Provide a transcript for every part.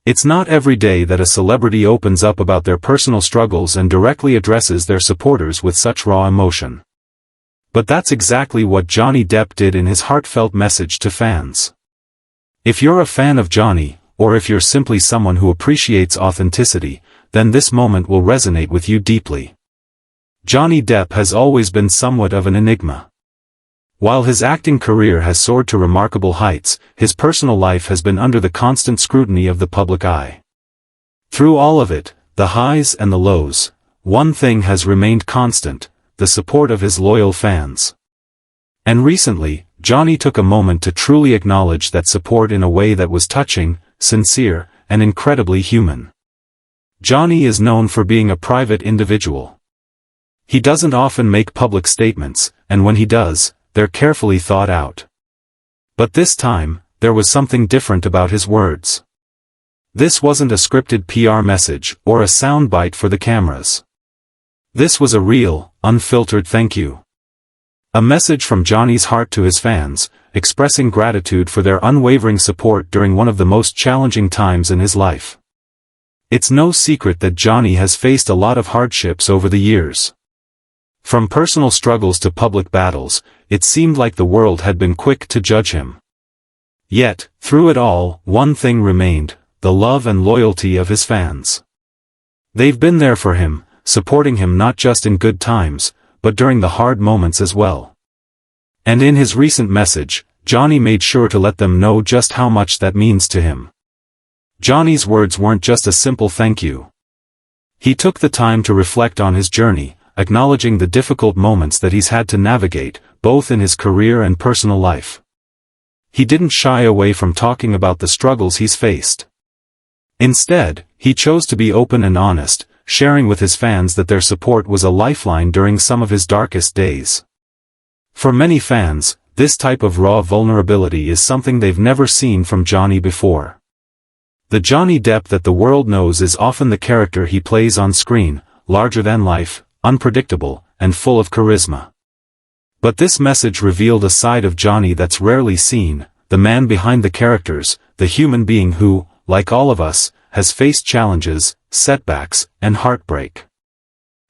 It's not every day that a celebrity opens up about their personal struggles and directly addresses their supporters with such raw emotion. But that's exactly what Johnny Depp did in his heartfelt message to fans. If you're a fan of Johnny, or if you're simply someone who appreciates authenticity, then this moment will resonate with you deeply. Johnny Depp has always been somewhat of an enigma. While his acting career has soared to remarkable heights, his personal life has been under the constant scrutiny of the public eye. Through all of it, the highs and the lows, one thing has remained constant: the support of his loyal fans. And recently, Johnny took a moment to truly acknowledge that support in a way that was touching, sincere, and incredibly human. Johnny is known for being a private individual. He doesn't often make public statements, and when he does, they're carefully thought out. But this time, there was something different about his words. This wasn't a scripted PR message, or a soundbite for the cameras. This was a real, unfiltered thank you. A message from Johnny's heart to his fans, expressing gratitude for their unwavering support during one of the most challenging times in his life. It's no secret that Johnny has faced a lot of hardships over the years. From personal struggles to public battles, it seemed like the world had been quick to judge him. Yet, through it all, one thing remained: the love and loyalty of his fans. They've been there for him, supporting him not just in good times, but during the hard moments as well. And in his recent message, Johnny made sure to let them know just how much that means to him. Johnny's words weren't just a simple thank you. He took the time to reflect on his journey, acknowledging the difficult moments that he's had to navigate, both in his career and personal life. He didn't shy away from talking about the struggles he's faced. Instead, he chose to be open and honest, sharing with his fans that their support was a lifeline during some of his darkest days. For many fans, this type of raw vulnerability is something they've never seen from Johnny before. The Johnny Depp that the world knows is often the character he plays on screen, larger than life, unpredictable, and full of charisma. But this message revealed a side of Johnny that's rarely seen: the man behind the characters, the human being who, like all of us, has faced challenges, setbacks, and heartbreak.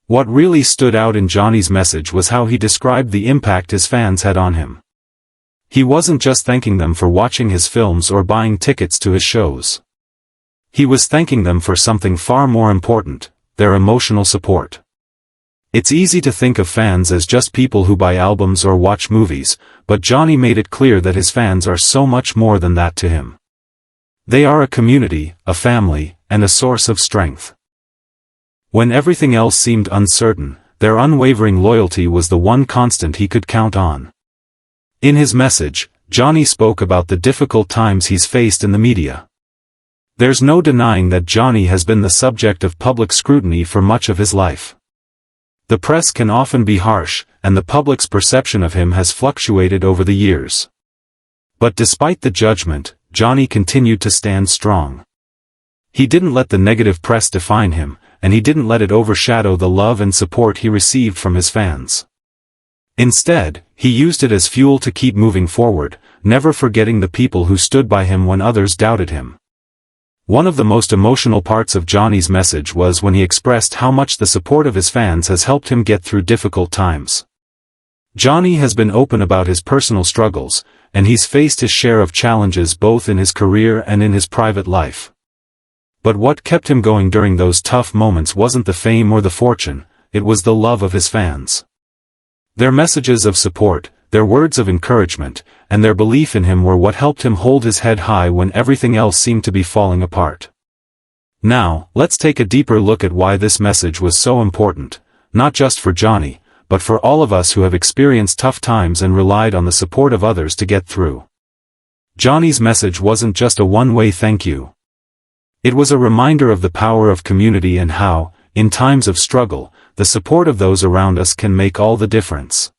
What really stood out in Johnny's message was how he described the impact his fans had on him. He wasn't just thanking them for watching his films or buying tickets to his shows. He was thanking them for something far more important: their emotional support. It's easy to think of fans as just people who buy albums or watch movies, but Johnny made it clear that his fans are so much more than that to him. They are a community, a family, and a source of strength. When everything else seemed uncertain, their unwavering loyalty was the one constant he could count on. In his message, Johnny spoke about the difficult times he's faced in the media. There's no denying that Johnny has been the subject of public scrutiny for much of his life. The press can often be harsh, and the public's perception of him has fluctuated over the years. But despite the judgment, Johnny continued to stand strong. He didn't let the negative press define him, and he didn't let it overshadow the love and support he received from his fans. Instead, he used it as fuel to keep moving forward, never forgetting the people who stood by him when others doubted him. One of the most emotional parts of Johnny's message was when he expressed how much the support of his fans has helped him get through difficult times. Johnny has been open about his personal struggles, and he's faced his share of challenges both in his career and in his private life. But what kept him going during those tough moments wasn't the fame or the fortune, it was the love of his fans. Their messages of support, their words of encouragement, and their belief in him were what helped him hold his head high when everything else seemed to be falling apart. Now, let's take a deeper look at why this message was so important, not just for Johnny, but for all of us who have experienced tough times and relied on the support of others to get through. Johnny's message wasn't just a one-way thank you. It was a reminder of the power of community and how, in times of struggle, the support of those around us can make all the difference.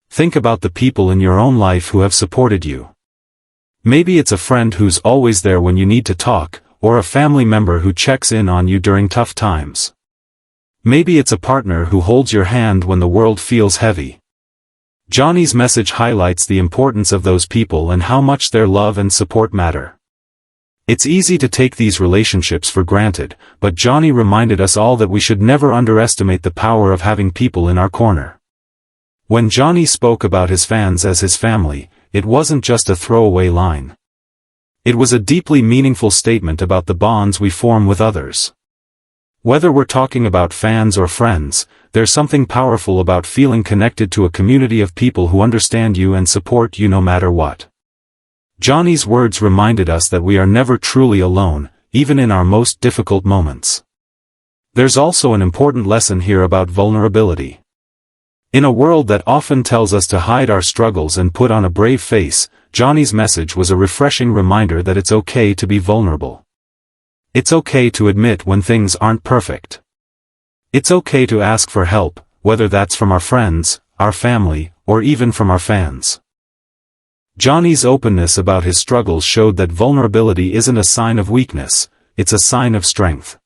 Think about the people in your own life who have supported you. Maybe it's a friend who's always there when you need to talk, or a family member who checks in on you during tough times. Maybe it's a partner who holds your hand when the world feels heavy. Johnny's message highlights the importance of those people and how much their love and support matter. It's easy to take these relationships for granted, but Johnny reminded us all that we should never underestimate the power of having people in our corner. When Johnny spoke about his fans as his family, it wasn't just a throwaway line. It was a deeply meaningful statement about the bonds we form with others. Whether we're talking about fans or friends, there's something powerful about feeling connected to a community of people who understand you and support you no matter what. Johnny's words reminded us that we are never truly alone, even in our most difficult moments. There's also an important lesson here about vulnerability. In a world that often tells us to hide our struggles and put on a brave face, Johnny's message was a refreshing reminder that it's okay to be vulnerable. It's okay to admit when things aren't perfect. It's okay to ask for help, whether that's from our friends, our family, or even from our fans. Johnny's openness about his struggles showed that vulnerability isn't a sign of weakness, it's a sign of strength.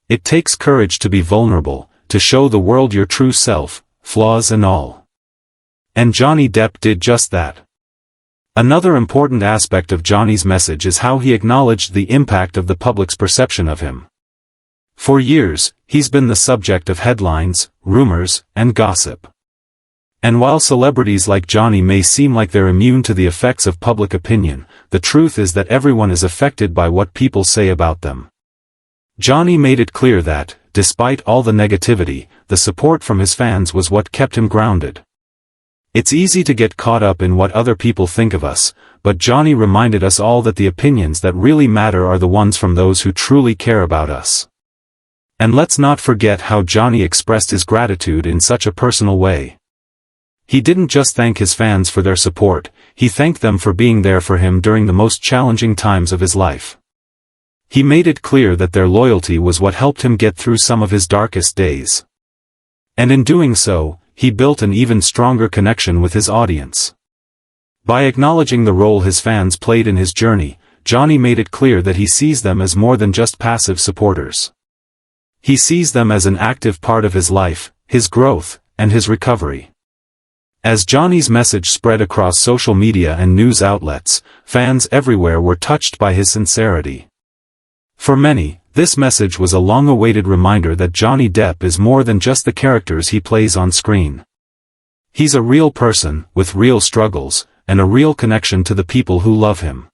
It takes courage to be vulnerable, to show the world your true self, flaws and all. And Johnny Depp did just that. Another important aspect of Johnny's message is how he acknowledged the impact of the public's perception of him. For years, he's been the subject of headlines, rumors, and gossip. And while celebrities like Johnny may seem like they're immune to the effects of public opinion, the truth is that everyone is affected by what people say about them. Johnny made it clear that, despite all the negativity, the support from his fans was what kept him grounded. It's easy to get caught up in what other people think of us, but Johnny reminded us all that the opinions that really matter are the ones from those who truly care about us. And let's not forget how Johnny expressed his gratitude in such a personal way. He didn't just thank his fans for their support, he thanked them for being there for him during the most challenging times of his life. He made it clear that their loyalty was what helped him get through some of his darkest days. And in doing so, he built an even stronger connection with his audience. By acknowledging the role his fans played in his journey, Johnny made it clear that he sees them as more than just passive supporters. He sees them as an active part of his life, his growth, and his recovery. As Johnny's message spread across social media and news outlets, fans everywhere were touched by his sincerity. For many, this message was a long-awaited reminder that Johnny Depp is more than just the characters he plays on screen. He's a real person, with real struggles, and a real connection to the people who love him.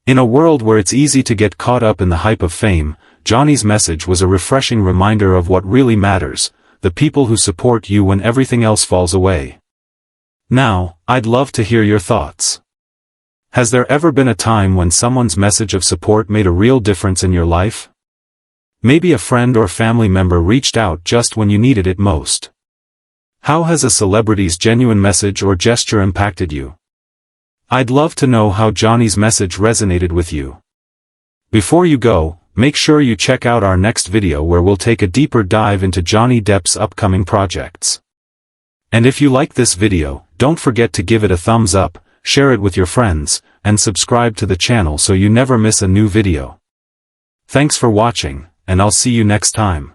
In a world where it's easy to get caught up in the hype of fame, Johnny's message was a refreshing reminder of what really matters, the people who support you when everything else falls away. Now, I'd love to hear your thoughts. Has there ever been a time when someone's message of support made a real difference in your life? Maybe a friend or family member reached out just when you needed it most. How has a celebrity's genuine message or gesture impacted you? I'd love to know how Johnny's message resonated with you. Before you go, make sure you check out our next video where we'll take a deeper dive into Johnny Depp's upcoming projects. And if you like this video, don't forget to give it a thumbs up, share it with your friends, and subscribe to the channel so you never miss a new video. Thanks for watching, and I'll see you next time.